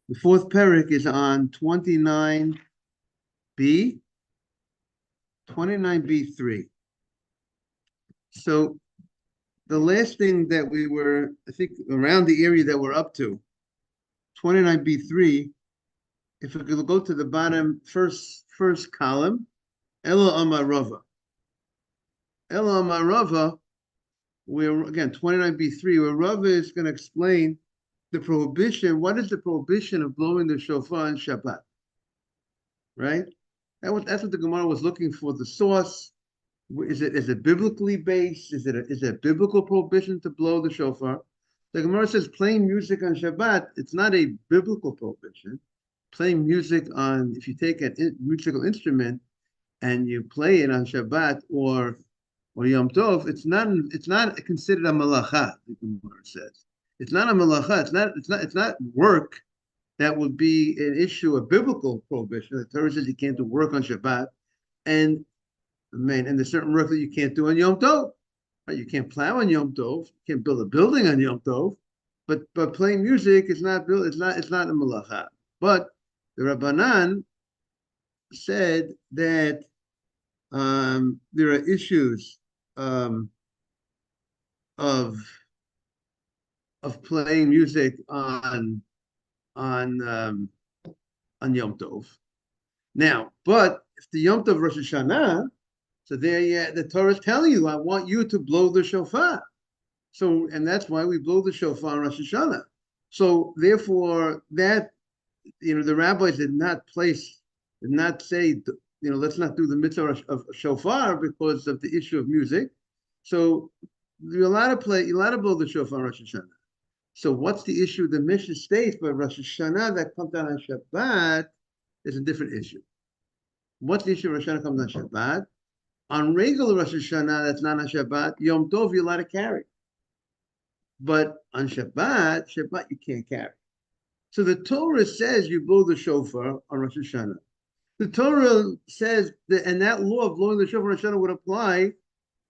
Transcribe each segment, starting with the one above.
The fourth parak is on 29b, 29b3. So the last thing that we were, I think, around the area that we're up to, 29b3, if we could go to the bottom first column, Ela Amarava. Ela Amarava, where again, 29b3, where Rava is going to explain the prohibition. What is the prohibition of blowing the shofar on Shabbat? Right? That's what the Gemara was looking for. The source. Is it biblically based? Is it a biblical prohibition to blow the shofar? The Gemara says playing music on Shabbat, it's not a biblical prohibition. Playing music on, if you take a musical instrument and you play it on Shabbat or Yom Tov, it's not considered a malacha. The Gemara says it's not a malacha. It's not work that would be an issue of biblical prohibition. The Torah says you can't do work on Shabbat, and there's certain work that you can't do on Yom Tov. Right? You can't plow on Yom Tov. You can't build a building on Yom Tov. But playing music is not it's not a malacha. But the Rabbanan said that there are issues of playing music on Yom Tov. Now, but if the Yom Tov Rosh Hashana, so there, the Torah is telling you, I want you to blow the shofar. So, and that's why we blow the shofar on Rosh Hashana. So, therefore, that, the rabbis did not say, let's not do the mitzvah of shofar because of the issue of music. So, you're allowed to blow the shofar on Rosh Hashana. So, what's the issue? The Mishnah states, but Rosh Hashana that comes down on Shabbat is a different issue. What's the issue of Rosh Hashana comes on Shabbat? On regular Rosh Hashanah, that's not on Shabbat, Yom Tov, you're allowed to carry. But on Shabbat you can't carry. So the Torah says you blow the shofar on Rosh Hashanah. The Torah says that, and that law of blowing the shofar on Rosh Hashanah would apply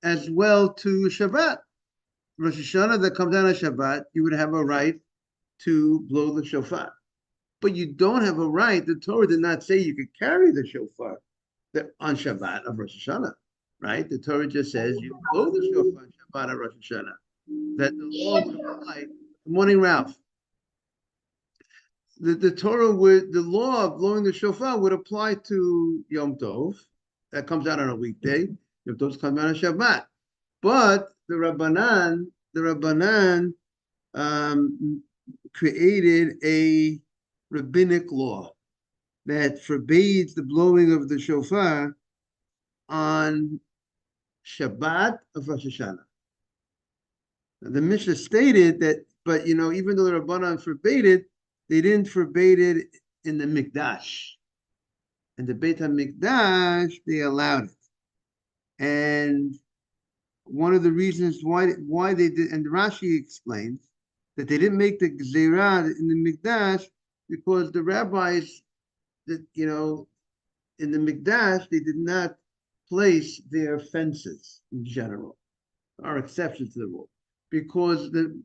as well to Shabbat. Rosh Hashanah that comes down on Shabbat, you would have a right to blow the shofar. But you don't have a right. The Torah did not say you could carry the shofar on Shabbat of Rosh Hashanah. Right? The Torah just says you blow the shofar on Shabbat on Rosh Hashanah. That the law would apply. Good morning, Ralph. The law of blowing the shofar would apply to Yom Tov. That comes out on a weekday. Yom Tov comes out on Shabbat. But the Rabbanan created a rabbinic law that forbids the blowing of the shofar on Shabbat of Rosh Hashanah. The Mishnah stated that, but even though the Rabbanan forbade it, they didn't forbade it in the Mikdash. In the Beit HaMikdash, they allowed it. And one of the reasons why they did, and Rashi explains that they didn't make the Gzeirah in the Mikdash because the rabbis that, in the Mikdash, they did not place their fences in general. There are exceptions to the rule. Because the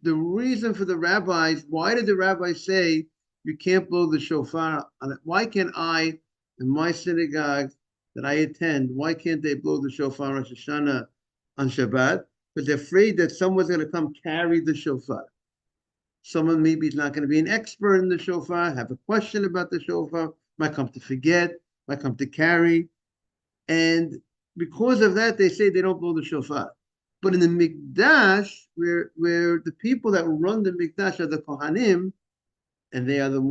reason for the rabbis, why did the rabbis say you can't blow the shofar on it? Why can't I, in my synagogue that I attend, why can't they blow the shofar on Rosh Hashanah on Shabbat? Because they're afraid that someone's going to come carry the shofar. Someone maybe is not going to be an expert in the shofar, have a question about the shofar, might come to forget, might come to carry. And because of that, they say they don't blow the shofar. But in the Mikdash, where the people that run the Mikdash are the Kohanim, and they are the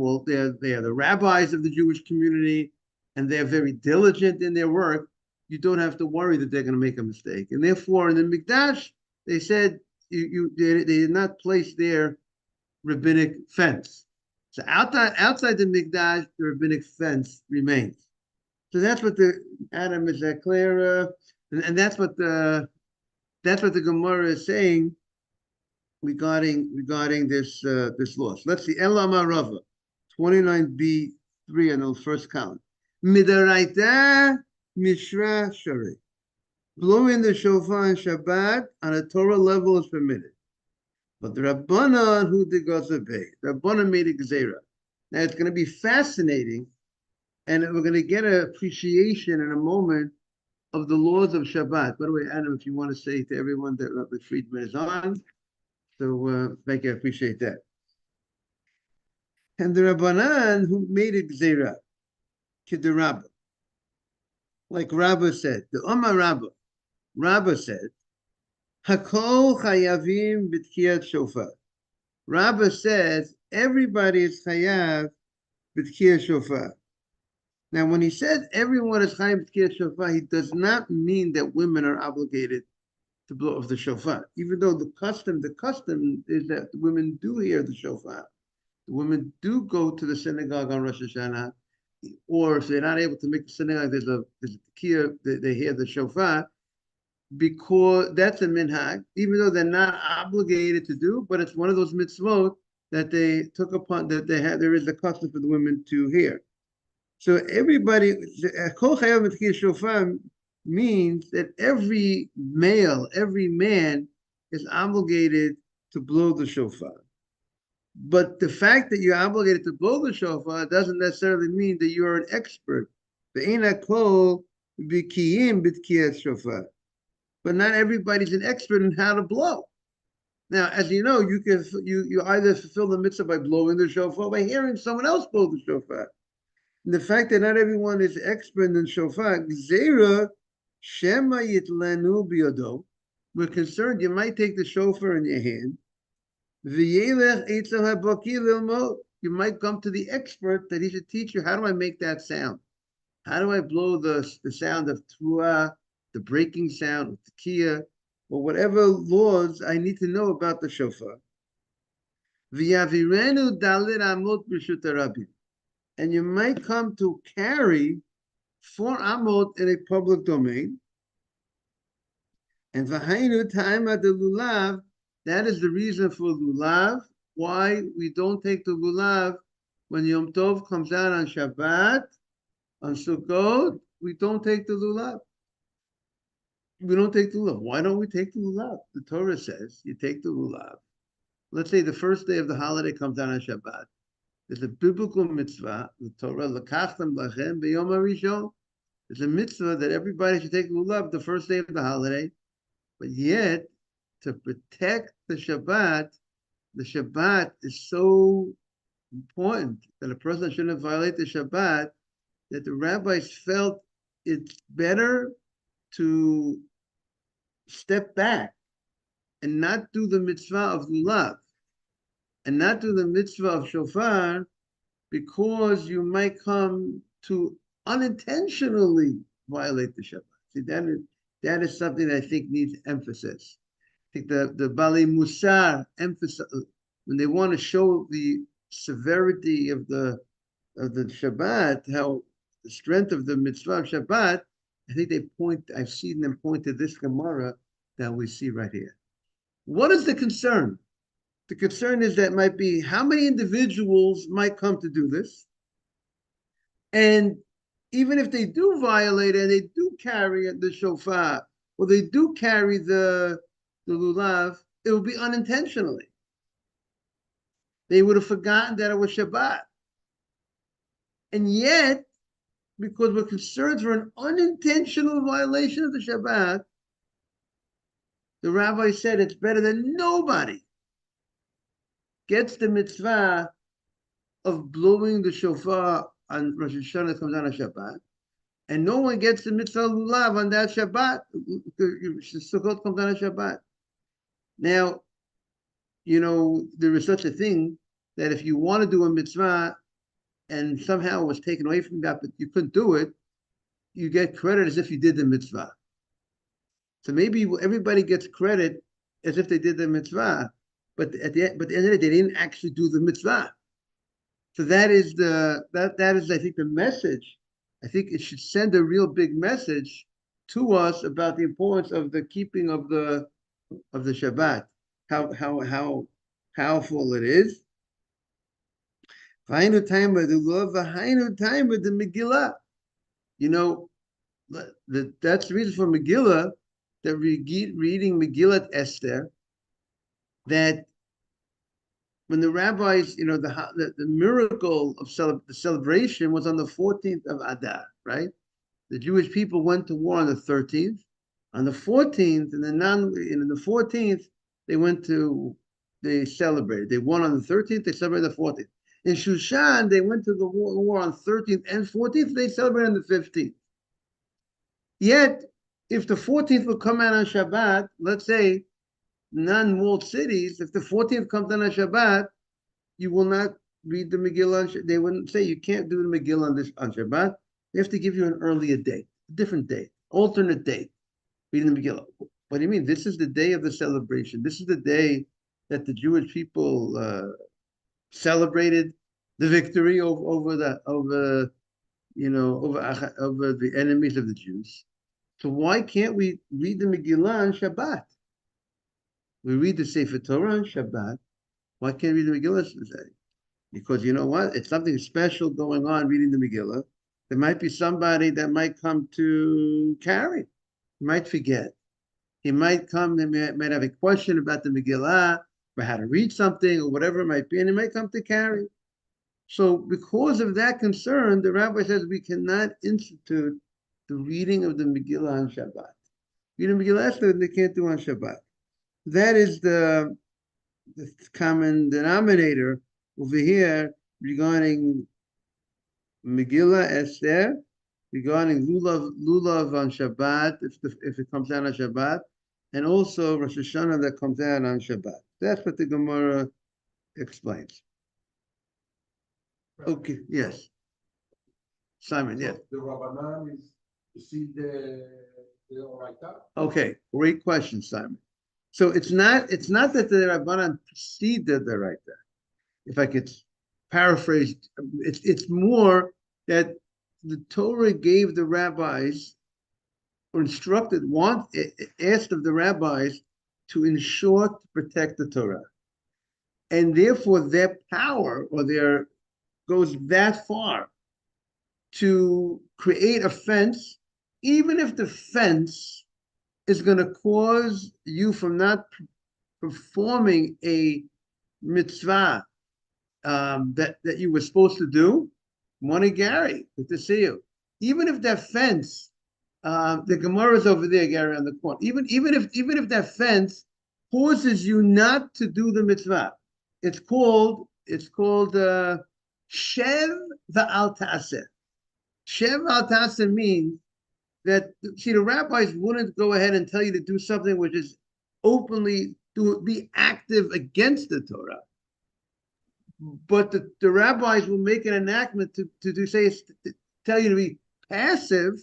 rabbis of the Jewish community, and they're very diligent in their work, you don't have to worry that they're going to make a mistake. And therefore, in the Mikdash, they said they did not place their rabbinic fence. So outside the Mikdash, the rabbinic fence remains. So that's what Adam, is that clear? And that's what the Gemara is saying regarding this law. So let's see. Elama Rava, 29b3 in the first column. Midaraita Mishra Shari. Blowing the shofar on Shabbat on a Torah level is permitted. But the Rabbanan who did Gazabeh, the Rabbanan made a Gezerah Now it's going to be fascinating, and we're going to get an appreciation in a moment of the laws of Shabbat. By the way, Adam, if you want to say to everyone that Rabbi Friedman is on, so thank you, I appreciate that. And the Rabbanan who made it Gzeira, Kid Rabba, like Rabba said, the Omar Rabba said, Hakol Chayavim B'tkiyat Shofar. Rabba says everybody is Chayav B'tkiyat Shofar. Now, when he says everyone is Chayav B'tkiyat Shofar, he does not mean that women are obligated to blow off the shofar, even though the custom is that the women do hear the shofar. The women do go to the synagogue on Rosh Hashanah, or if they're not able to make the synagogue, there's a tekiah, they hear the shofar, because that's a minhag, even though they're not obligated to do, but it's one of those mitzvot that they took upon, that they have, there is a custom for the women to hear. So everybody, Kol Chayav B'tkiyat Shofar means that every male, every man is obligated to blow the shofar. But the fact that you're obligated to blow the shofar doesn't necessarily mean that you're an expert. But not everybody's an expert in how to blow. Now, as you know, you either fulfill the mitzvah by blowing the shofar or by hearing someone else blow the shofar. And the fact that not everyone is expert in shofar, Gzeira Shema Yitlenu Biyado, we're concerned you might take the shofar in your hand. You might come to the expert that he should teach you, how do I make that sound? How do I blow the sound of Truah, the breaking sound of Tekiah, or whatever laws I need to know about the shofar? And you might come to carry 4 amot in a public domain. And v'hainu ta'ima de lulav, that is the reason for lulav, why we don't take the lulav when Yom Tov comes out on Shabbat, on Sukkot, we don't take the lulav. We don't take the lulav. Why don't we take the lulav? The Torah says you take the lulav. Let's say the first day of the holiday comes out on Shabbat. There's a biblical mitzvah, the Torah, L'kachtem lachem b'yom harishon. It's a mitzvah that everybody should take lulav the first day of the holiday. But yet, to protect the Shabbat is so important that a person shouldn't violate the Shabbat, that the rabbis felt it's better to step back and not do the mitzvah of lulav and not do the mitzvah of shofar, because you might come to unintentionally violate the Shabbat. See, that is something I think needs emphasis. I think the Bali Musar emphasize when they want to show the severity of the Shabbat, how the strength of the mitzvah of Shabbat. I think I've seen them point to this Gemara that we see right here. What is the concern? The concern is that might be how many individuals might come to do this, and even if they do violate it, they do carry the shofar, or they do carry the lulav, it will be unintentionally. They would have forgotten that it was Shabbat. And yet, because we're concerned for an unintentional violation of the Shabbat, the rabbi said it's better than nobody gets the mitzvah of blowing the shofar on Rosh Hashanah that comes on Shabbat, and no one gets the mitzvah lulav on that Shabbat. Sukkot comes on Shabbat. Now, there is such a thing that if you want to do a mitzvah and somehow it was taken away from you, but you couldn't do it, you get credit as if you did the mitzvah. So maybe everybody gets credit as if they did the mitzvah, but at the end of the day, they didn't actually do the mitzvah. So that is I think the message. I think it should send a real big message to us about the importance of the keeping of the Shabbat, how powerful it is. V'hainu time with the love, v'hainu time with the Megillah. That's the reason for Megillah, that reading Megillat Esther, that when the rabbis, the miracle of the celebration was on the 14th of Adar, right? The Jewish people went to war on the 13th. On the 14th, and the 14th, they celebrated. They won on the 13th, they celebrated the 14th. In Shushan, they went to the war on 13th and 14th, they celebrated on the 15th. Yet, if the 14th will come out on Shabbat, let's say non-walled cities, if the 14th comes out on Shabbat, you will not read the Megillah. They wouldn't say you can't do the Megillah on Shabbat. They have to give you an earlier date, a different date, alternate date, reading the Megillah. What do you mean? This is the day of the celebration. This is the day that the Jewish people celebrated the victory over the enemies of the Jews. So why can't we read the Megillah on Shabbat? We read the Sefer Torah on Shabbat. Why can't we read the Megillah today? Because you know what? It's something special going on reading the Megillah. There might be somebody that might come to carry. He might forget. He might come, they might have a question about the Megillah, or how to read something, or whatever it might be, and he might come to carry. So because of that concern, the rabbi says we cannot institute the reading of the Megillah on Shabbat. Reading Megillah, they can't do on Shabbat. That is the common denominator over here regarding Megillah Esther, regarding lulav on Shabbat, if it comes out on Shabbat, and also Rosh Hashana that comes out on Shabbat. That's what the Gemara explains. Okay, yes. Simon, yes. The Rabbanan is to see the Oraita? Okay, great question, Simon. So it's not that the Rabbanan precede the Oraita. If I could paraphrase, it's more that the Torah gave the rabbis, or asked of the rabbis to ensure to protect the Torah. And therefore their power goes that far to create a fence, even if the fence is going to cause you from not performing a mitzvah that you were supposed to do. Morning, Gary. Good to see you. Even if that fence, the Gemara is over there, Gary, on the corner. Even if that fence causes you not to do the mitzvah, it's called shev va'al ta'aseh. Shev va'al ta'aseh means that, see, the rabbis wouldn't go ahead and tell you to do something which is openly be active against the Torah. But the rabbis will make an enactment to tell you to be passive,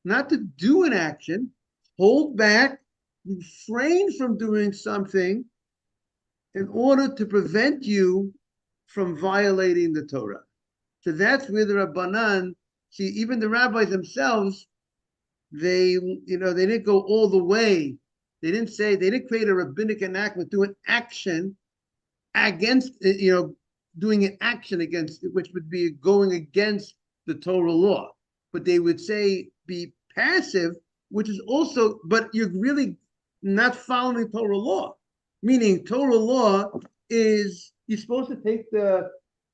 not to do an action, hold back, refrain from doing something in order to prevent you from violating the Torah. So that's where the Rabbanan, see, even the rabbis themselves, they didn't go all the way. They didn't create a rabbinic enactment, do an action against, doing an action against it, which would be going against the Torah law. But they would say be passive, which is also, but you're really not following Torah law. Meaning Torah law is, you're supposed to take the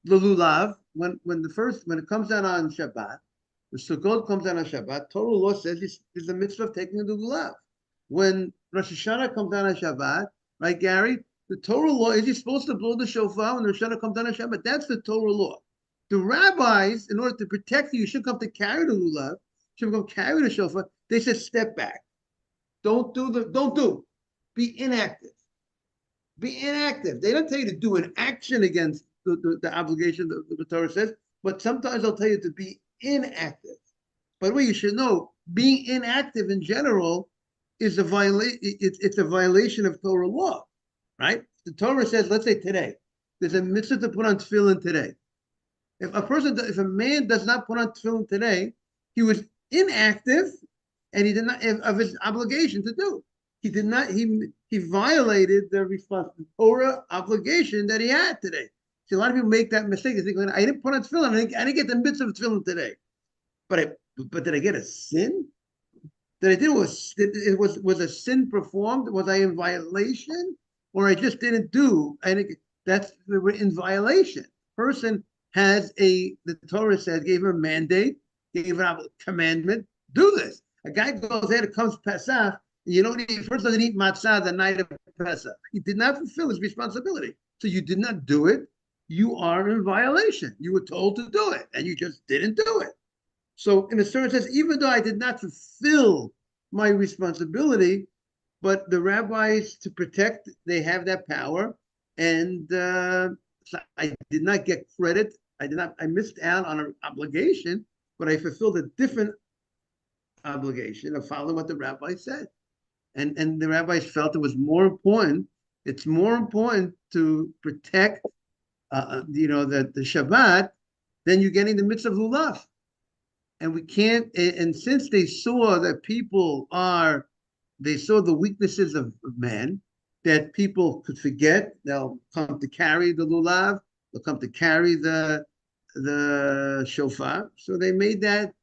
lulav when it comes out on Shabbat. The Sukkot comes out on Shabbat. Torah law says there's a mitzvah of taking the lulav. When Rosh Hashana comes out on Shabbat, right, Gary? The Torah law is you're supposed to blow the shofar when the Rosh Hashana comes down on Shabbat. That's the Torah law. The rabbis, in order to protect you should come to carry the lulav, should come carry the shofar. They said step back. Don't do. Be inactive. Be inactive. They don't tell you to do an action against the obligation that the Torah says, but sometimes they'll tell you to be inactive. By the way, you should know being inactive in general is a violation. It's a violation of Torah law. Right? The Torah says, let's say today, there's a mitzvah to put on tefillin today. If a man does not put on tefillin today, he was inactive, and he did not of his obligation to do. He did not. He violated the Torah obligation that he had today. See, a lot of people make that mistake. They think, I didn't put on tefillin. I didn't get the mitzvah of tefillin today. But did I get a sin? Did I do was a sin performed? Was I in violation? Or I just didn't do. we were in violation. Person has the Torah says, gave him a mandate, gave him a commandment, do this. A guy goes there, it comes Pesach, you know, he first doesn't eat matzah the night of Pesach. He did not fulfill his responsibility. So you did not do it. You are in violation. You were told to do it, and you just didn't do it. So in a certain sense, even though I did not fulfill my responsibility, but the rabbis to protect, they have that power. And so I did not get credit. I missed out on an obligation, but I fulfilled a different obligation of following what the rabbi said. And the rabbis felt it was more important. It's more important to protect, the Shabbat than you getting the mitzvah of lulav. And we can't. And since they saw that they saw the weaknesses of man, that people could forget. They'll come to carry the lulav. They'll come to carry the shofar. So they made that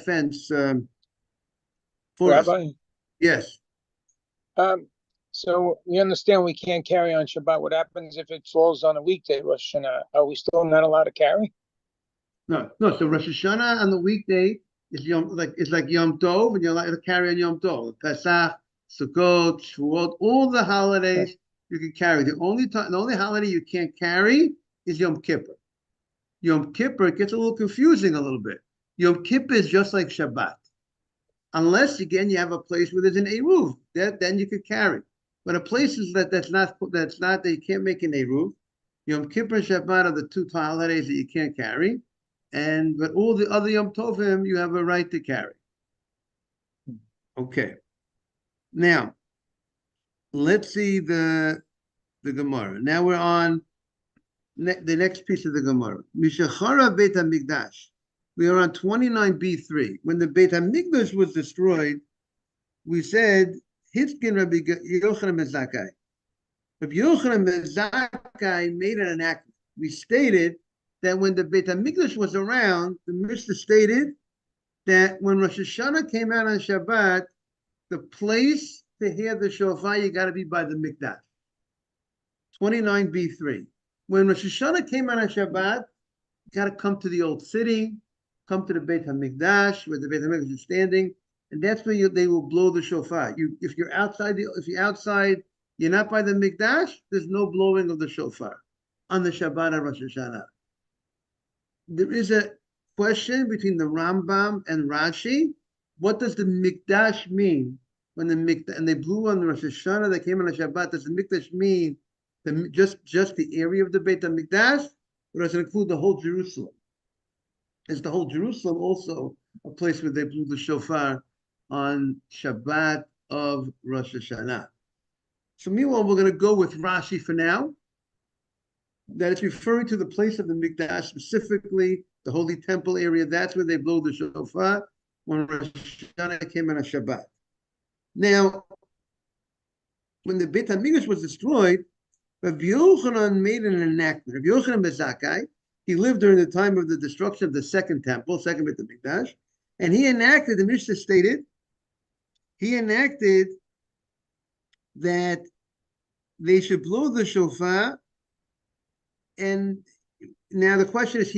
fence for us. Rabbi, Yes. so we understand we can't carry on Shabbat. What happens if it falls on a weekday, Rosh Hashanah? Are we still not allowed to carry? No. So Rosh Hashanah on the weekday is like Yom Tov, and you're allowed to carry on Yom Tov. Pesach, Sukkot, Shavuot, all the holidays you can carry. The only holiday you can't carry is Yom Kippur. Yom Kippur, it gets a little confusing a little bit. Yom Kippur is just like Shabbat. Unless, again, you have a place where there's an Eruv, then you could carry. But a place is that's not that you can't make an Eruv. Yom Kippur and Shabbat are the two holidays that you can't carry. But all the other Yom Tovim, you have a right to carry. Okay. Now, let's see the Gemara. Now we're on the next piece of the Gemara. Mishachara Beit HaMikdash. We are on 29b3. When the Beit HaMikdash was destroyed, we said, Hitkin Rabbi Yochanan ben Zakkai. Rabbi Yochanan ben Zakkai made an enactment. We stated that when the Beit HaMikdash was around, the Mishnah stated that when Rosh Hashanah came out on Shabbat, the place to hear the shofar, you got to be by the Mikdash. 29b3. When Rosh Hashanah came out on Shabbat, you got to come to the old city, come to the Beit HaMikdash, where the Beit HaMikdash is standing, and that's where they will blow the shofar. If you're outside, you're not by the Mikdash, there's no blowing of the shofar on the Shabbat of Rosh Hashanah. There is a question between the Rambam and Rashi. What does the Mikdash mean? When and they blew on the Rosh Hashanah, they came on a Shabbat. Does the Mikdash mean just the area of the Beit HaMikdash, or does it include the whole Jerusalem? Is the whole Jerusalem also a place where they blew the shofar on Shabbat of Rosh Hashanah? So meanwhile, we're going to go with Rashi for now. That it's referring to the place of the Mikdash, specifically the Holy Temple area. That's where they blow the shofar when Rosh Hashanah came on a Shabbat. Now, when the Beit HaMikdash was destroyed, Rabbi Yochanan made an enactment. Rabbi Yochanan ben Zakkai, he lived during the time of the destruction of the second temple, second Beit HaMikdash, and he enacted, the Mishnah stated, that they should blow the shofar. And now the question is,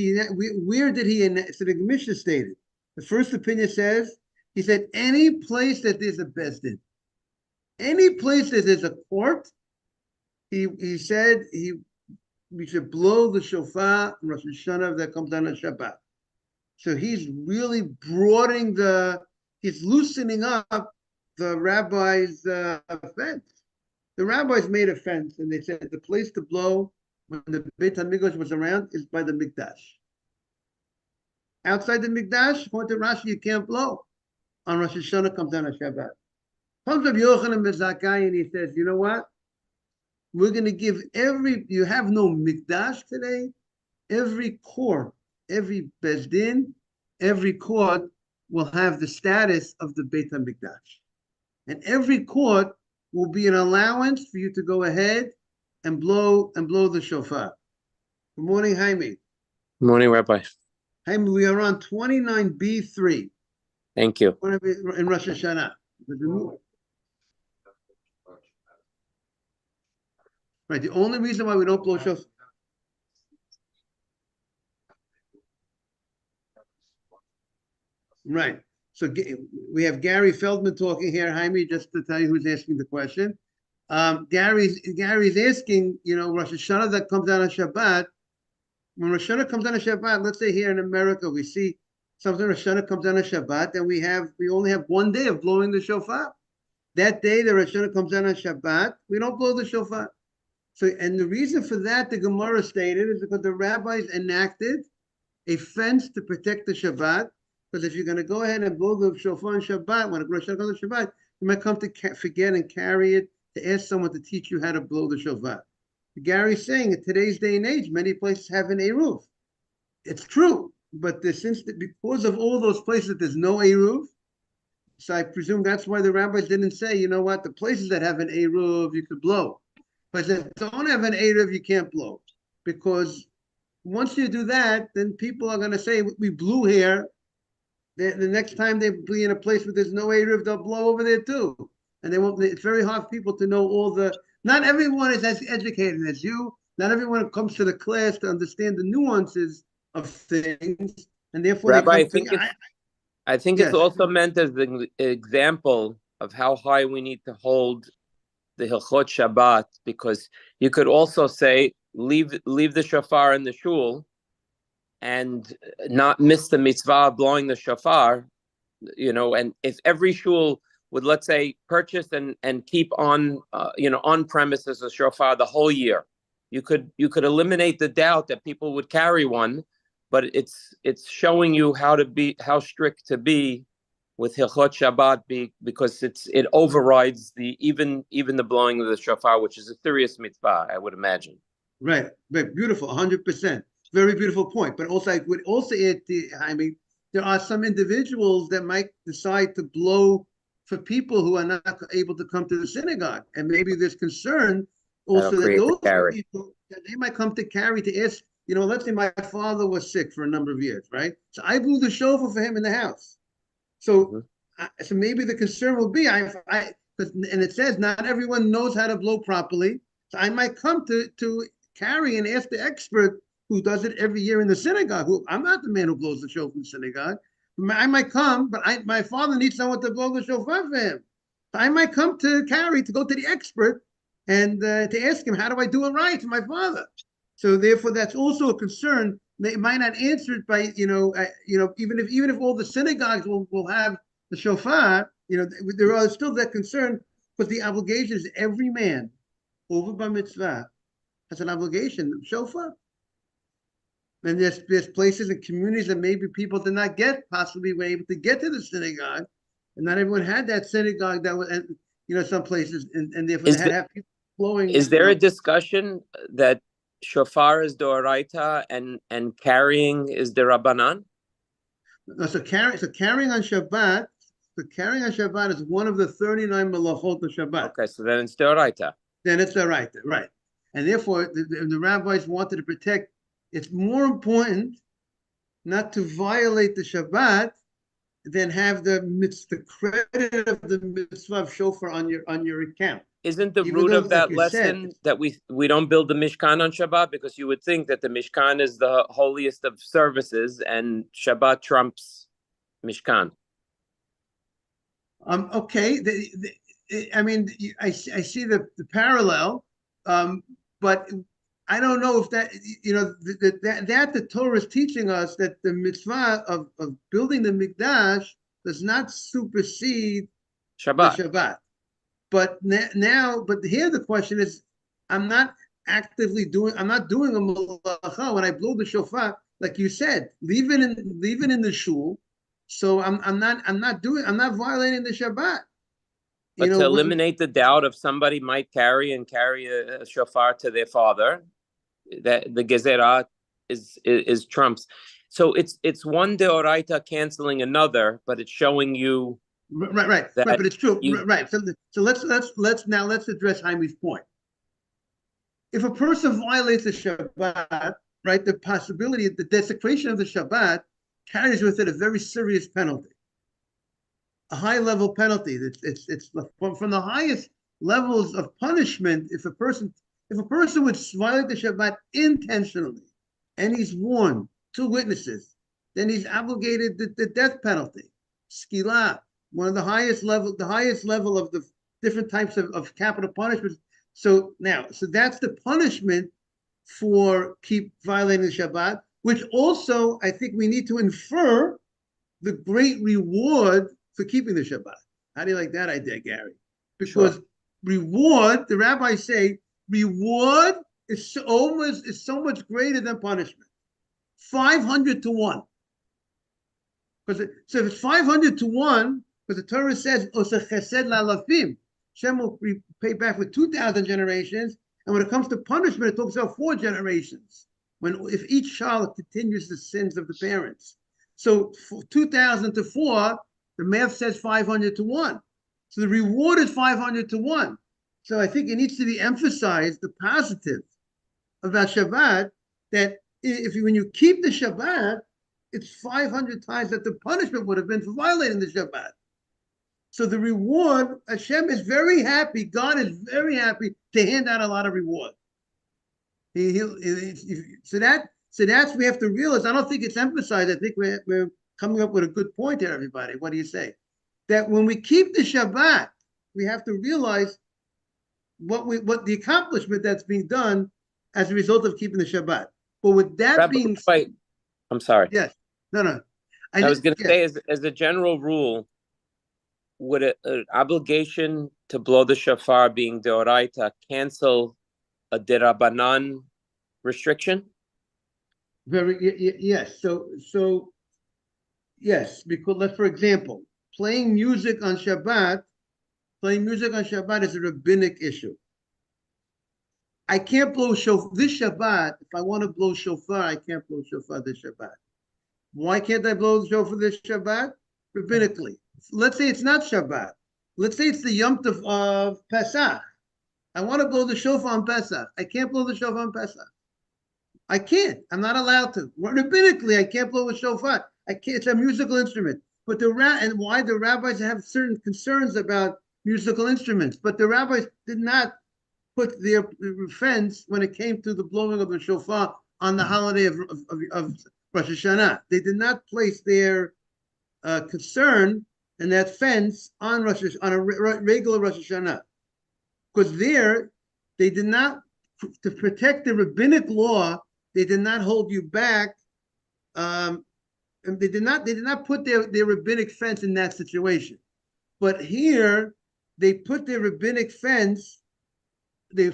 where did he enact? So the Mishnah stated, the first opinion says, he said, any place that there's a bezdin, any place that there's a court, he said we should blow the shofar on Rosh Hashanah that comes down on Shabbat. So he's really he's loosening up the rabbi's fence. The rabbis made a fence, and they said the place to blow when the Beit HaMikdash was around is by the Mikdash. Outside the Mikdash, according to Rashi, you can't blow. On Rosh Hashanah comes down on Shabbat. Comes Rabbi Yochanan ben Zakkai, and he says, you know what? We're going to give you have no Mikdash today. Every court, every Bezdin, every court will have the status of the Beit HaMikdash. And every court will be an allowance for you to go ahead and blow the shofar. Good morning, Jaime. Good morning, Rabbi. Jaime, we are on 29b3. Thank you. In Rosh Hashanah. Right. The only reason why we don't blow shofar. Right. So we have Gary Feldman talking here, Jaime, just to tell you who's asking the question. Gary's asking, Rosh Hashanah that comes down on Shabbat. When Rosh Hashanah comes down on Shabbat, let's say here in America, we see something Rosh Hashanah comes down on Shabbat, and we only have one day of blowing the shofar. That day, the Rosh Hashanah comes down on Shabbat, we don't blow the shofar. So, and the reason for that, the Gemara stated, is because the rabbis enacted a fence to protect the Shabbat. Because if you're going to go ahead and blow the shofar on Shabbat, when Rosh Hashanah comes on Shabbat, you might come to forget and carry it to ask someone to teach you how to blow the shofar. Gary's saying in today's day and age, many places have an eruv. It's true, but because of all those places, there's no eruv. So I presume that's why the rabbis didn't say, you know what, the places that have an eruv, you could blow. But that don't have an eruv, you can't blow. Because once you do that, then people are going to say, we blew here. The next time they be in a place where there's no eruv, they'll blow over there too. And they won't. It's very hard for people to know all the. Not everyone is as educated as you. Not everyone comes to the class to understand the nuances of things, and therefore Rabbi, they come I think yes. it's also meant as an example of how high we need to hold the Hilchot Shabbat, because you could also say leave the shofar in the shul and not miss the mitzvah of blowing the shofar, and if every shul would, let's say, purchase and keep on on premises a shofar the whole year, you could eliminate the doubt that people would carry one. But it's showing you how strict to be with Hilchot Shabbat, because it overrides even the blowing of the shofar, which is a serious mitzvah, I would imagine. Right, beautiful, 100%. Very beautiful point. But also, I would also add, there are some individuals that might decide to blow for people who are not able to come to the synagogue, and maybe there's concern also that those people that they might come to carry to ask. Let's say my father was sick for a number of years, right? So I blew the shofar for him in the house. So, so maybe the concern will be, and it says not everyone knows how to blow properly. So I might come to carry and ask the expert who does it every year in the synagogue. I'm not the man who blows the shofar in the synagogue. I might come, but my father needs someone to blow the shofar for him. So I might come to go to the expert and to ask him, how do I do it right for my father? So therefore, that's also a concern. They might not answer it by, even if all the synagogues will have the shofar, there are still that concern, but the obligation is every man over bar mitzvah has an obligation of shofar. And there's places and communities that maybe people did not possibly were able to get to the synagogue, and not everyone had that synagogue that was, some places, and therefore they had to have people flowing. Is there a discussion that shofar is doraita and carrying is the rabbanan? No, so carrying on Shabbat. So carrying on Shabbat is one of the 39 malachot of Shabbat. Okay, so then it's doraita. Then it's doraita, right? And therefore, the rabbis wanted to protect. It's more important not to violate the Shabbat than have the credit of the mitzvah of shofar on your account. Isn't the root of that lesson that we don't build the Mishkan on Shabbat? Because you would think that the Mishkan is the holiest of services and Shabbat trumps Mishkan. Okay. I see the parallel, but I don't know if that, that the Torah is teaching us that the mitzvah of building the Mikdash does not supersede Shabbat. The Shabbat. But here the question is, I'm not doing a malacha when I blow the shofar, like you said, leave it in the shul. So I'm not violating the Shabbat. But to eliminate the doubt of somebody might carry a shofar to their father, that the gezerah is trumps. So it's one deoraita canceling another, but it's showing you right. But it's true, right? So let's address Jaime's point. If a person violates the Shabbat, right, the possibility of the desecration of the Shabbat carries with it a very serious penalty, a high-level penalty. It's from the highest levels of punishment. If a person If a person would violate the Shabbat intentionally, and he's warned, 2 witnesses, then he's obligated the death penalty. Skila, one of the highest level of the different types of capital punishments. So that's the punishment for keep violating the Shabbat, which also I think we need to infer the great reward for keeping the Shabbat. How do you like that idea, Gary? Because reward, the rabbis say, reward is so much greater than punishment. 500 to 1. So if it's 500 to 1, because the Torah says, Osa chesed la'alafim, Hashem will pay back for 2,000 generations. And when it comes to punishment, it talks about 4 generations. If each child continues the sins of the parents. So 2,000 to 4, the math says 500 to 1. So the reward is 500 to 1. So I think it needs to be emphasized, the positive about Shabbat, that when you keep the Shabbat, it's 500 times that the punishment would have been for violating the Shabbat. So the reward, Hashem is very happy, God is very happy to hand out a lot of reward. So that's we have to realize. I don't think it's emphasized. I think we're coming up with a good point here, everybody. What do you say? That when we keep the Shabbat, we have to realize what the accomplishment that's being done as a result of keeping the Shabbat. But with that Rabbi, being wait, I'm sorry. Yes. No. I was going to say, as a general rule, would an obligation to blow the shofar being deoraita cancel a derabanan restriction? Yes. So yes, because for example, playing music on Shabbat is a rabbinic issue. I can't blow shofar this Shabbat. If I want to blow shofar, I can't blow shofar this Shabbat. Why can't I blow the shofar this Shabbat? Rabbinically. Let's say it's not Shabbat. Let's say it's the Yom Tov of Pesach. I want to blow the shofar on Pesach. I can't blow the shofar on Pesach. I can't. I'm not allowed to. Rabbinically, I can't blow a shofar. I can't. It's a musical instrument. But and why the rabbis have certain concerns about musical instruments. But the rabbis did not put their fence when it came to the blowing of the shofar on the holiday of Rosh Hashana. They did not place their concern and that fence on a regular Rosh Hashanah, because there they did not, to protect the rabbinic law, they did not hold you back. And they did not put their rabbinic fence in that situation. But here they put their rabbinic fence. They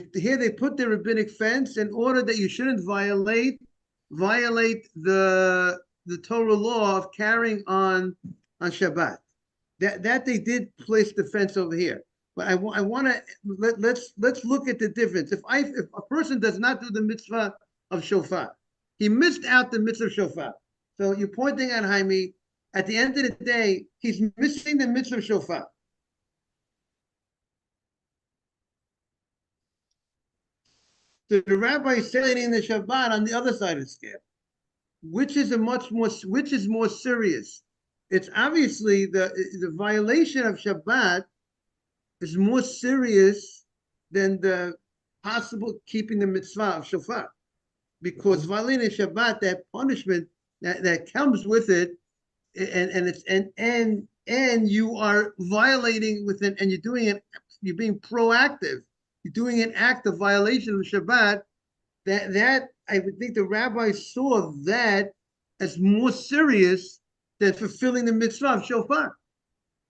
put their rabbinic fence in order that you shouldn't violate the Torah law of carrying on Shabbat. That they did place the fence over here. But I want to let's look at the difference. If a person does not do the mitzvah of shofar, he missed out the mitzvah of shofar. So you're pointing at Jaime. At the end of the day, he's missing the mitzvah of shofar. So the rabbi is saying in the Shabbat on the other side of the scale, which is more serious. It's obviously the violation of Shabbat is more serious than the possible keeping the mitzvah of shofar, because violating Shabbat, that punishment that comes with it, and you are violating with it, and you're being proactive. You're doing an act of violation of Shabbat. That I would think the rabbis saw that as more serious than fulfilling the mitzvah of shofar.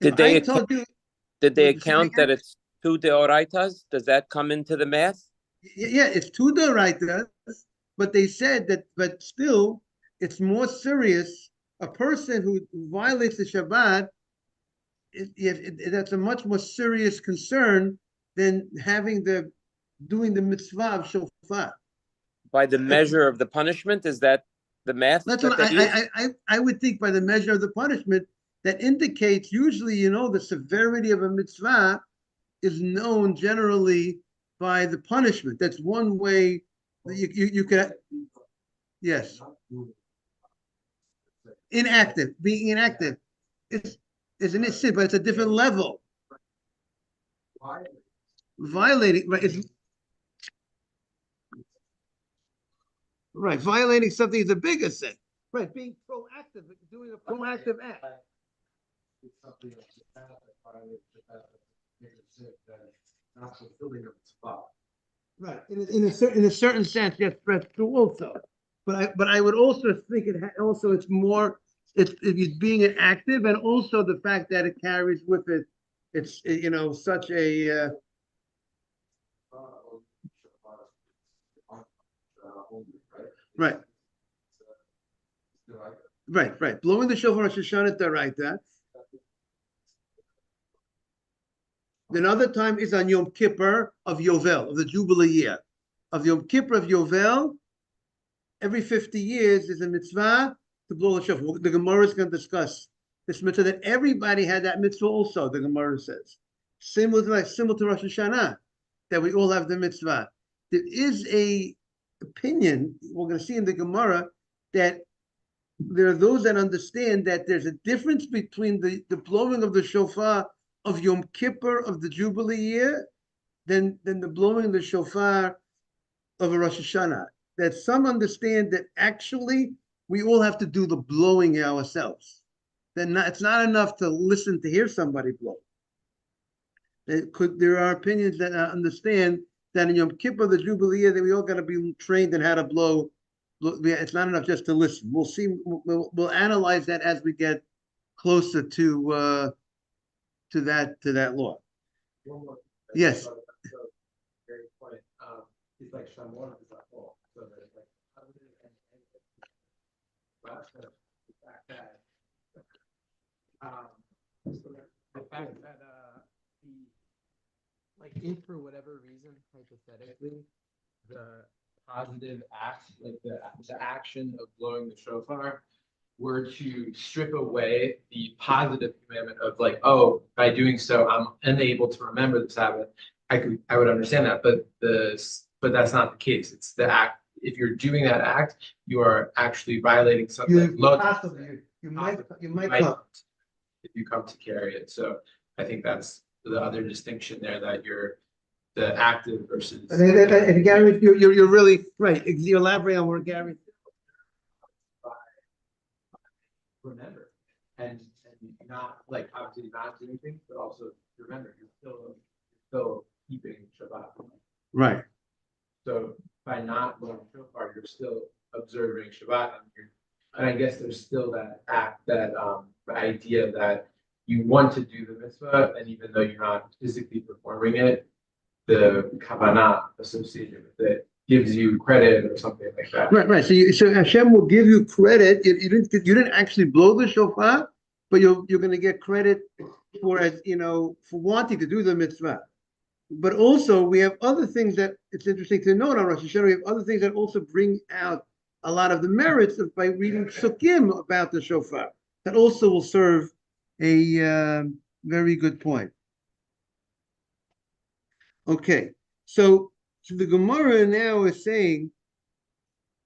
Did they account that it's 2 deoraitas? Does that come into the math? Yeah, it's 2 deoraitas, but they said that, but still, it's more serious. A person who violates the Shabbat, that's a much more serious concern than doing the mitzvah of shofar. By the measure of the punishment, is that the math? That's what I would think, by the measure of the punishment, that indicates usually, the severity of a mitzvah is known generally by the punishment. That's one way that you could. Yes. Being inactive is an sin, but it's a different level. Violating, right? Right, violating something is a bigger sin. Right, being proactive, doing a proactive act. It's something that's the path that violates the path that makes it that not fulfilling of its spot. Right, in a certain sense, yes, that's true also. But I would also think also it's more, it's being active, and also the fact that it carries with it, it's, such a, right. Right. Blowing the shofar Rosh Hashanah Daraita. Another time is on Yom Kippur of Yovel, of the Jubilee year. Of Yom Kippur of Yovel, every 50 years is a mitzvah to blow the shofar. The Gemara is going to discuss this mitzvah, that everybody had that mitzvah also, the Gemara says. Similar to Rosh Hashanah, that we all have the mitzvah. There is a opinion, we're going to see in the Gemara, that there are those that understand that there's a difference between the blowing of the shofar of Yom Kippur of the Jubilee year than the blowing of the shofar of a Rosh Hashanah. That some understand that actually we all have to do the blowing ourselves. It's not enough to listen to hear somebody blow. There are opinions that understand that in Yom Kippur, the Jubilee year, that we all got to be trained in how to blow. It's not enough just to listen. We'll see. We'll analyze that as we get closer to that law. One more. Yes. Very point. It's like Shamor is like, oh, so there's like positive and negative. Last one, the fact that the fact that if for whatever reason, hypothetically, the positive act, like the action of blowing the shofar, were to strip away the positive commandment of like, oh, by doing so, I'm unable to remember the Sabbath. I would understand that, but that's not the case. It's the act. If you're doing that act, you are actually violating something. You might if you come to carry it. So I think that's the other distinction there, that you're the active versus. And Gary, you're really right. You elaborate on where Gary. Remember, and not like obviously not doing things, but also remember you're still keeping Shabbat. Right. So by not blowing shofar, you're still observing Shabbat, and I guess there's still that act, that the idea that you want to do the mitzvah, and even though you're not physically performing it, the kavanah associated with it gives you credit or something like that. Right. So Hashem will give you credit. You didn't actually blow the shofar, but you're going to get credit for wanting to do the mitzvah. But also we have other things that it's interesting to note on Rosh Hashanah. We have other things that also bring out a lot of the merits by reading psukim about the shofar. That also will serve a very good point. Okay, so the Gemara now is saying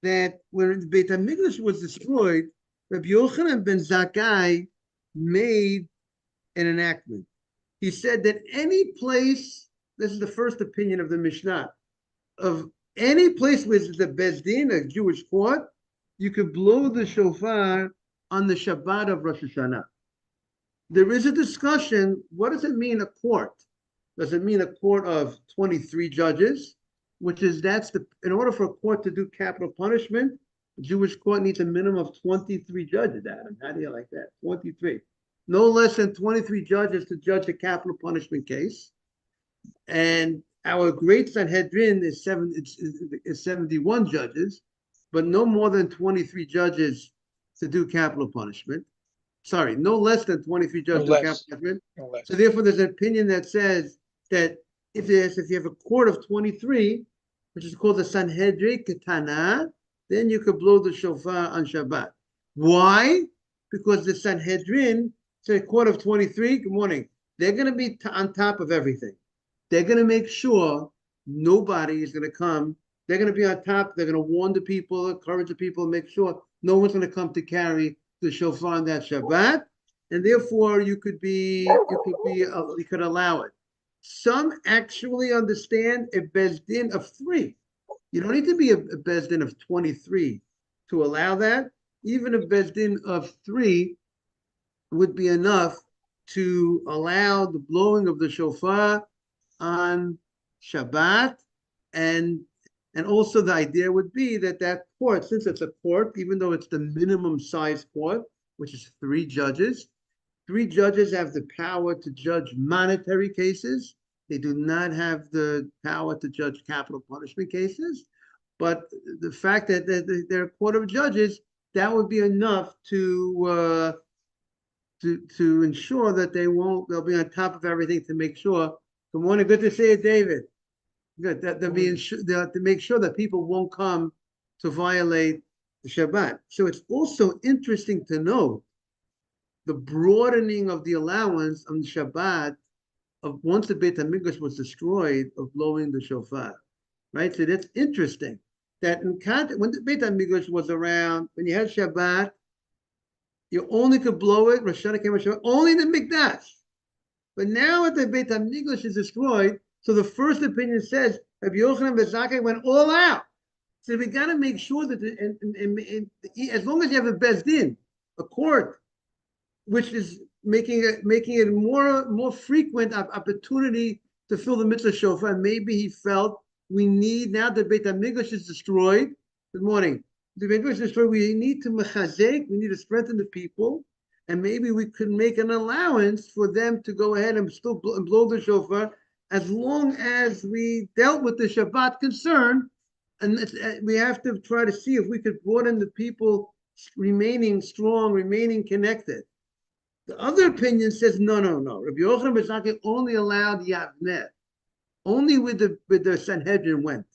that when the Beit HaMikdash was destroyed, Rabbi Yochanan ben Zakkai made an enactment. He said that any place, this is the first opinion of the Mishnah, of any place where there's a Beis Din, a Jewish court, you could blow the shofar on the Shabbat of Rosh Hashanah. There is a discussion, what does it mean, a court? Does it mean a court of 23 judges? In order for a court to do capital punishment, a Jewish court needs a minimum of 23 judges, Adam. How do you like that? 23. No less than 23 judges to judge a capital punishment case. And our great Sanhedrin is 71 judges, but no more than 23 judges to do capital punishment. Sorry, no less than 23 judges to do capital punishment. So therefore, there's an opinion that says that if you have a court of 23, which is called the Sanhedrin Ketana, then you could blow the shofar on Shabbat. Why? Because the Sanhedrin, say a court of 23, good morning, they're going to be on top of everything. They're going to make sure nobody is going to come. They're going to be on top. They're going to warn the people, encourage the people, make sure no one's going to come to carry the shofar on that Shabbat. And therefore, you could allow it. Some actually understand a Beis Din of 3. You don't need to be a Beis Din of 23 to allow that. Even a Beis Din of 3 would be enough to allow the blowing of the shofar on Shabbat, and also the idea would be that court, since it's a court, even though it's the minimum size court, which is 3 judges, 3 judges have the power to judge monetary cases. They do not have the power to judge capital punishment cases. But the fact that they're a court of judges, that would be enough to ensure that they'll be on top of everything to make sure. Good morning, good to see you, David. Good, that they'll be to make sure that people won't come to violate the Shabbat. So it's also interesting to note the broadening of the allowance on Shabbat of once the Beit HaMikdash was destroyed of blowing the shofar, right? So that's interesting. That when the Beit HaMikdash was around, when you had Shabbat, you only could blow it, Rosh Hashanah came on Shabbat, only in the Mikdash. But now that the Beit HaMikdash is destroyed, so the first opinion says, Rabbi Yochanan ben Zakkai went all out. So we got to make sure that, as long as you have a Beis Din, a court, which is making it more frequent opportunity to fill the mitzvah shofar, maybe he felt we need, now that Beit HaMikdash is destroyed. Good morning. The Beit HaMikdash is destroyed. We need to mechazek. We need to strengthen the people, and maybe we could make an allowance for them to go ahead and still blow the shofar, as long as we dealt with the Shabbat concern. And we have to try to see if we could broaden the people remaining strong, remaining connected. The other opinion says no. Rabbi Yochanan ben Zakkai only allowed Yavneh. Only with the Sanhedrin went.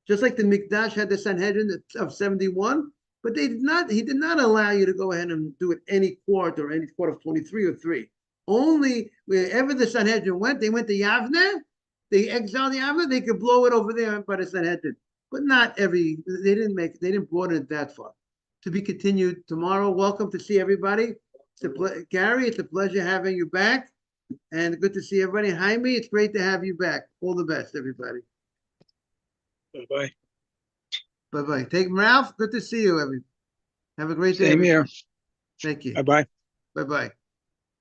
Just like the Mikdash had the Sanhedrin of 71, but he did not allow you to go ahead and do it any court or any court of 23 or 3. Only wherever the Sanhedrin went, they went to Yavneh, they exiled Yavneh, they could blow it over there by the Sanhedrin. But not they didn't broaden it that far. To be continued tomorrow. Welcome to see everybody. Gary, it's a pleasure having you back. And good to see everybody. Jaime, it's great to have you back. All the best, everybody. Bye-bye. Bye-bye. Take Ralph, good to see you, everybody. Have a great day. Same here. Thank you. Bye-bye. Bye-bye.